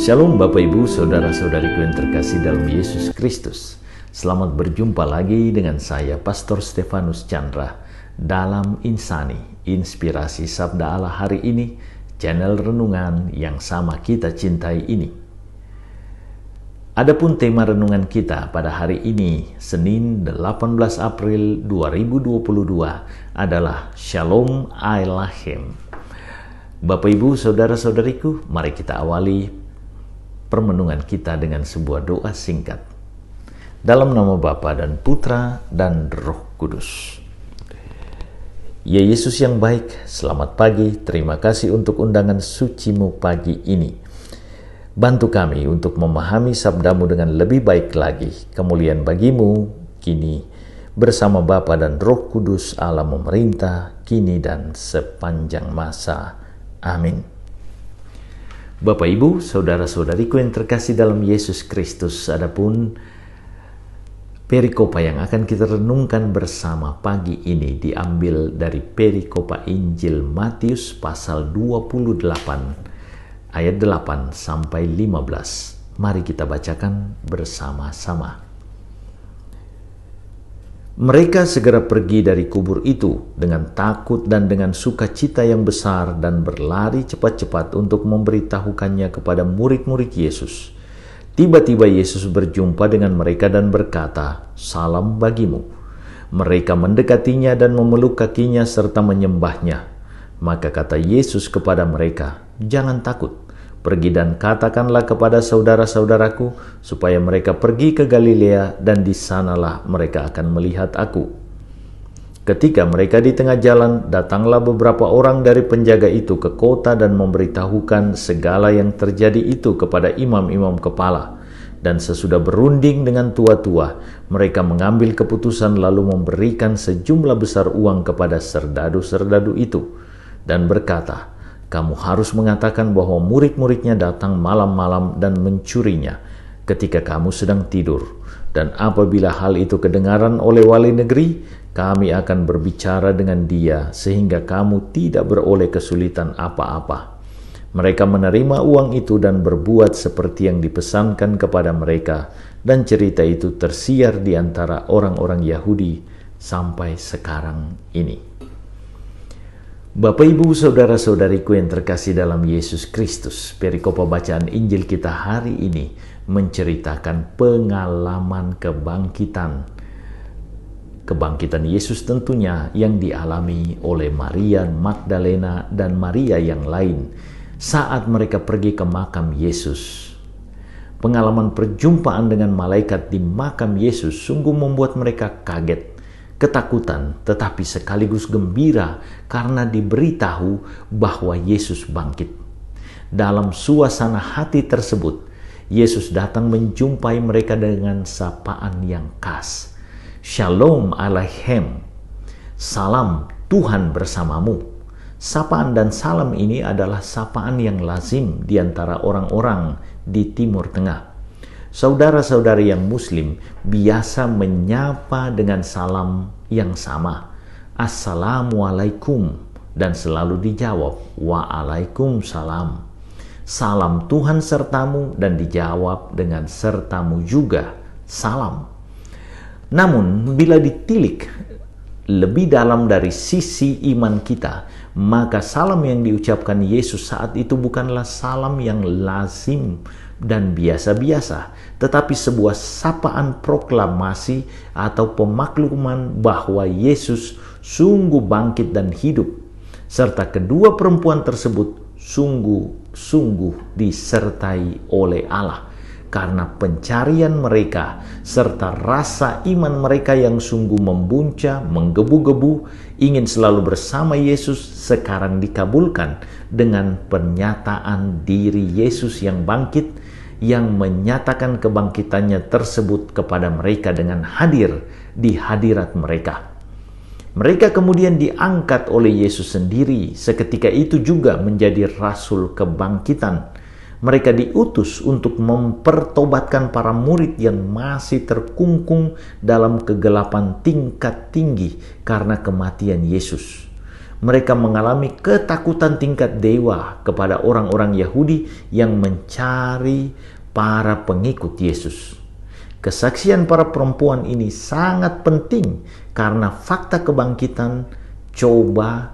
Shalom Bapak Ibu, Saudara-saudariku yang terkasih dalam Yesus Kristus. Selamat berjumpa lagi dengan saya, Pastor Stefanus Chandra, dalam Insani, Inspirasi Sabda Allah hari ini, channel renungan yang sama kita cintai ini. Adapun tema renungan kita pada hari ini, Senin 18 April 2022, adalah Shalom Elohim. Bapak Ibu, Saudara-saudariku, mari kita awali permenungan kita dengan sebuah doa singkat. Dalam nama Bapa dan Putra dan Roh Kudus. Ya Yesus yang baik, selamat pagi. Terima kasih untuk undangan suci-Mu pagi ini. Bantu kami untuk memahami sabda-Mu dengan lebih baik lagi. Kemuliaan bagi-Mu kini bersama Bapa dan Roh Kudus Allah memerintah kini dan sepanjang masa. Amin. Bapak Ibu, Saudara-saudariku yang terkasih dalam Yesus Kristus, adapun perikopa yang akan kita renungkan bersama pagi ini diambil dari perikopa Injil Matius pasal 28 ayat 8 sampai 15. Mari kita bacakan bersama-sama. Mereka segera pergi dari kubur itu dengan takut dan dengan sukacita yang besar dan berlari cepat-cepat untuk memberitahukannya kepada murid-murid Yesus. Tiba-tiba Yesus berjumpa dengan mereka dan berkata, "Salam bagimu." Mereka mendekatinya dan memeluk kakinya serta menyembahnya. Maka kata Yesus kepada mereka, "Jangan takut. Pergi dan katakanlah kepada saudara-saudaraku supaya mereka pergi ke Galilea dan di sanalah mereka akan melihat aku." Ketika mereka di tengah jalan, datanglah beberapa orang dari penjaga itu ke kota dan memberitahukan segala yang terjadi itu kepada imam-imam kepala. Dan sesudah berunding dengan tua-tua, mereka mengambil keputusan lalu memberikan sejumlah besar uang kepada serdadu-serdadu itu dan berkata, "Kamu harus mengatakan bahwa murid-muridnya datang malam-malam dan mencurinya ketika kamu sedang tidur. Dan apabila hal itu kedengaran oleh wali negeri, kami akan berbicara dengan dia sehingga kamu tidak beroleh kesulitan apa-apa." Mereka menerima uang itu dan berbuat seperti yang dipesankan kepada mereka, dan cerita itu tersiar di antara orang-orang Yahudi sampai sekarang ini. Bapak Ibu, Saudara-saudariku yang terkasih dalam Yesus Kristus, perikopa bacaan Injil kita hari ini menceritakan pengalaman kebangkitan Yesus tentunya yang dialami oleh Maria Magdalena dan Maria yang lain saat mereka pergi ke makam Yesus. Pengalaman perjumpaan dengan malaikat di makam Yesus sungguh membuat mereka kaget, ketakutan, tetapi sekaligus gembira karena diberitahu bahwa Yesus bangkit. Dalam suasana hati tersebut, Yesus datang menjumpai mereka dengan sapaan yang khas. Shalom Aleichem, salam Tuhan bersamamu. Sapaan dan salam ini adalah sapaan yang lazim di antara orang-orang di Timur Tengah. Saudara-saudari yang Muslim biasa menyapa dengan salam yang sama, "Assalamualaikum," dan selalu dijawab, "Waalaikumsalam." Salam Tuhan sertamu, dan dijawab dengan sertamu juga, salam. Namun bila ditilik lebih dalam dari sisi iman kita, maka salam yang diucapkan Yesus saat itu bukanlah salam yang lazim dan biasa-biasa, tetapi sebuah sapaan proklamasi atau pemakluman bahwa Yesus sungguh bangkit dan hidup, serta kedua perempuan tersebut sungguh-sungguh disertai oleh Allah karena pencarian mereka serta rasa iman mereka yang sungguh membuncah, menggebu-gebu, ingin selalu bersama Yesus sekarang dikabulkan dengan pernyataan diri Yesus yang bangkit, yang menyatakan kebangkitannya tersebut kepada mereka dengan hadir di hadirat mereka. Mereka kemudian diangkat oleh Yesus sendiri, seketika itu juga menjadi rasul kebangkitan. Mereka diutus untuk mempertobatkan para murid yang masih terkungkung dalam kegelapan tingkat tinggi karena kematian Yesus. Mereka mengalami ketakutan tingkat dewa kepada orang-orang Yahudi yang mencari para pengikut Yesus. Kesaksian para perempuan ini sangat penting karena fakta kebangkitan coba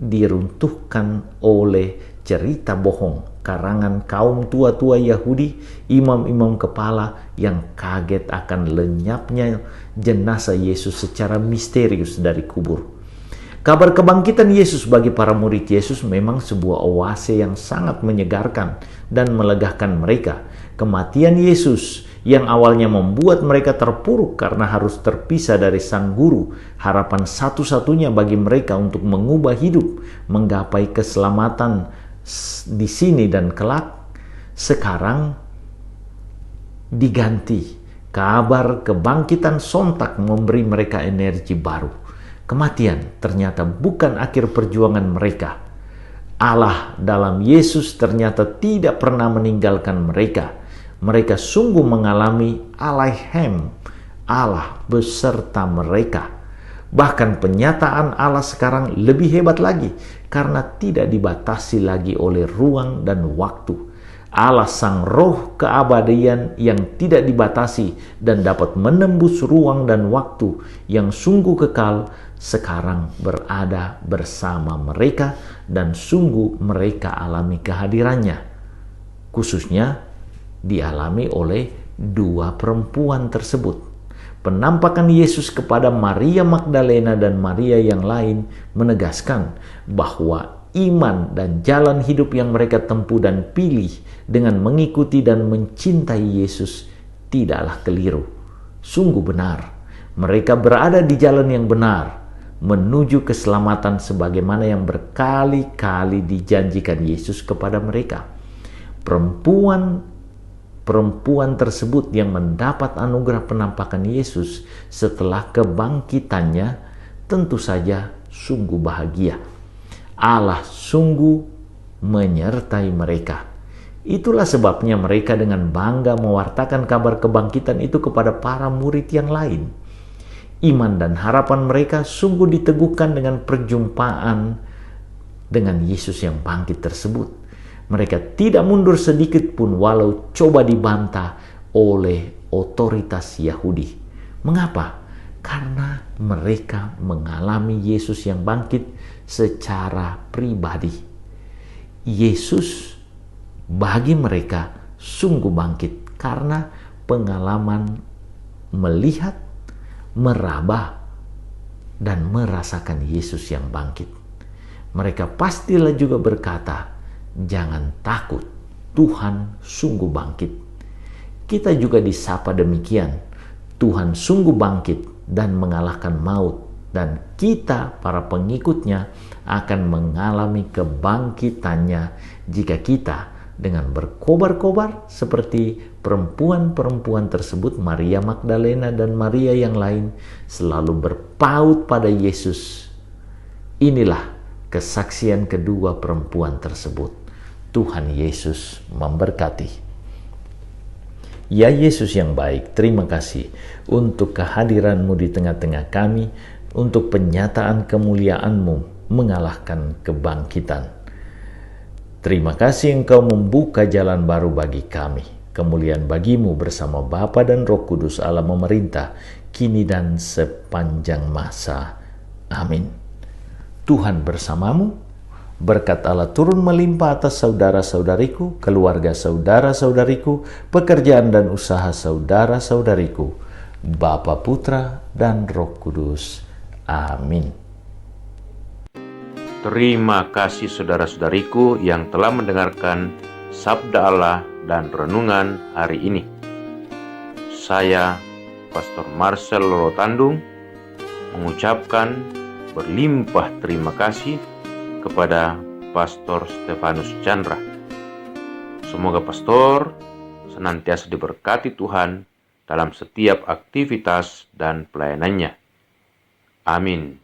diruntuhkan oleh cerita bohong karangan kaum tua-tua Yahudi, imam-imam kepala yang kaget akan lenyapnya jenazah Yesus secara misterius dari kubur. Kabar kebangkitan Yesus bagi para murid Yesus memang sebuah oase yang sangat menyegarkan dan melegakan mereka. Kematian Yesus yang awalnya membuat mereka terpuruk karena harus terpisah dari sang guru, harapan satu-satunya bagi mereka untuk mengubah hidup, menggapai keselamatan di sini dan kelak, sekarang diganti. Kabar kebangkitan sontak memberi mereka energi baru. Kematian ternyata bukan akhir perjuangan mereka. Allah dalam Yesus ternyata tidak pernah meninggalkan mereka. Mereka sungguh mengalami Alaihem, Allah beserta mereka. Bahkan penyataan Allah sekarang lebih hebat lagi karena tidak dibatasi lagi oleh ruang dan waktu. Allah sang roh keabadian yang tidak dibatasi dan dapat menembus ruang dan waktu yang sungguh kekal sekarang berada bersama mereka dan sungguh mereka alami kehadirannya. Khususnya dialami oleh dua perempuan tersebut. Penampakan Yesus kepada Maria Magdalena dan Maria yang lain menegaskan bahwa iman dan jalan hidup yang mereka tempuh dan pilih dengan mengikuti dan mencintai Yesus tidaklah keliru. Sungguh benar, mereka berada di jalan yang benar menuju keselamatan sebagaimana yang berkali-kali dijanjikan Yesus kepada mereka. Perempuan tersebut yang mendapat anugerah penampakan Yesus setelah kebangkitannya tentu saja sungguh bahagia. Allah sungguh menyertai mereka. Itulah sebabnya mereka dengan bangga mewartakan kabar kebangkitan itu kepada para murid yang lain. Iman dan harapan mereka sungguh diteguhkan dengan perjumpaan dengan Yesus yang bangkit tersebut. Mereka tidak mundur sedikit pun walau coba dibantah oleh otoritas Yahudi. Mengapa? Karena mereka mengalami Yesus yang bangkit secara pribadi. Yesus bagi mereka sungguh bangkit karena pengalaman melihat, meraba, dan merasakan Yesus yang bangkit. Mereka pastilah juga berkata, "Jangan takut, Tuhan sungguh bangkit." Kita juga disapa demikian, Tuhan sungguh bangkit dan mengalahkan maut, dan kita para pengikutnya akan mengalami kebangkitannya jika kita dengan berkobar-kobar seperti perempuan-perempuan tersebut, Maria Magdalena dan Maria yang lain, selalu berpaut pada Yesus. Inilah kesaksian kedua perempuan tersebut. Tuhan Yesus memberkati. Ya Yesus yang baik, terima kasih untuk kehadiran-Mu di tengah-tengah kami, untuk penyataan kemuliaan-Mu mengalahkan kebangkitan. Terima kasih Engkau membuka jalan baru bagi kami. Kemuliaan bagi-Mu bersama Bapa dan Roh Kudus Allah memerintah, kini dan sepanjang masa. Amin. Tuhan bersamamu, berkat Allah turun melimpah atas saudara-saudariku, keluarga saudara-saudariku, pekerjaan dan usaha saudara-saudariku, Bapa, Putra, dan Roh Kudus. Amin. Terima kasih saudara-saudariku yang telah mendengarkan Sabda Allah dan Renungan hari ini. Saya, Pastor Marcel Lorotandung, mengucapkan berlimpah terima kasih kepada Pastor Stefanus Chandra. Semoga Pastor senantiasa diberkati Tuhan dalam setiap aktivitas dan pelayanannya. Amin.